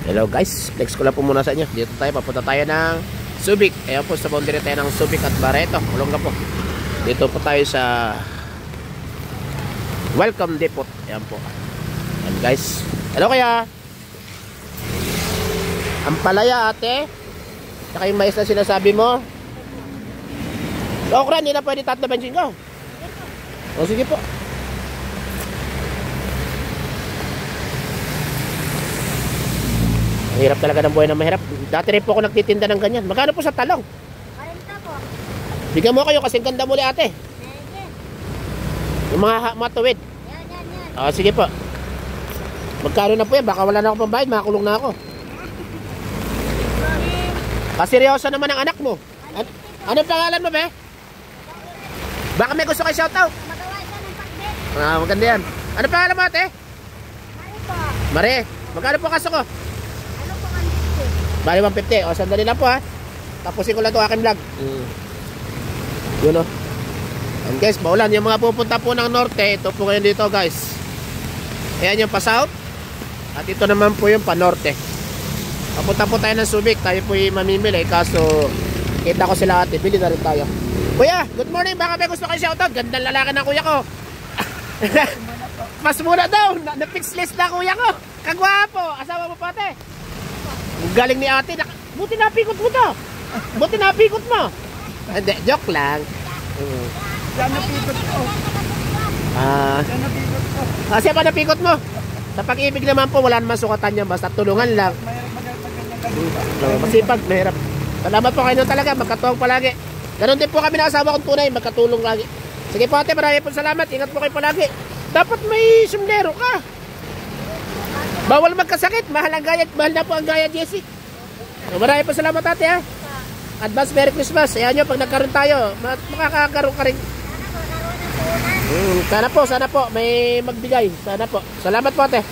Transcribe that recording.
Hello guys, flex ko lang po muna sa inyo. Dito tayo, papunta tayo ng Subic. Ayan po, sa boundary tayo ng Subic at Barreto. Olonga po. Dito po tayo sa Welcome Depot. Ayan po. Ayan guys. Hello kaya. Ang palaya ate. Saka yung mais na sinasabi mo. Okra, hindi na pwede tatlo bensin ko. O sige po. Mahirap talaga ng buhay na mahirap. Dati rin po ako nagtitinda ng ganyan. Magkano po sa talong? 40 po. Bigyan mo kayo kasi ganda muli ate. Sige. Yung mga matuwid. Yan. Sige po. Magkano na po yan? Baka wala na ako pambayad. Makakulong na ako. Kaseryoso naman ang anak mo. Anong pangalan mo be? Baka may gusto kayo shoutout. Magawa siya ng pakbet. Maganda yan. Anong pangalan mo ate? Mari po. Mare. Magkano po kaso ko? Ano po ang biscuit? Bali 150. O sandali lang po ha. Tapusin ko lang ito aking vlog. Yun o. And guys, maulan. Yung mga pupunta po ng norte, ito po ngayon dito guys. Ayan yung pa-south. At ito naman po yung pa-norte. Papunta po tayo ng Subic. Tayo po yung mamimili. Kaso, kita ko sila ate. Bili na rin tayo. Kuya, good morning. Baka may gusto kayo shoutout. Gandang lalaki ng kuya ko. Mas muna daw. Na-fix list na kuya ko. Kagwapo. Asawa mo po ate. Galing ni ate. Buti napikot mo to. Buti napikot mo. Hindi, joke lang. Yan napikot ko. Yan napikot ko. Kasi pa napikot mo. Sa pag-ibig naman po, wala naman sukatan niya. Basta tulungan lang. Masipag, mahirap. Salamat po kayo talaga. Magkatuwang palagi. Ganon din po kami na asawa kong tunay. Magkatulong lagi. Sige po ate, marami po salamat. Ingat po kayo palagi. Dapat may sumlero ka. Bawal magkasakit. Mahal ang gaya. Mahal na po ang gaya, Jessie. So, marami po salamat ate ha. Advance Merry Christmas. Ayan nyo, pag nagkaroon tayo, makakakaroon ka rin. Sana po, may magbigay. Sana po. Salamat po ate.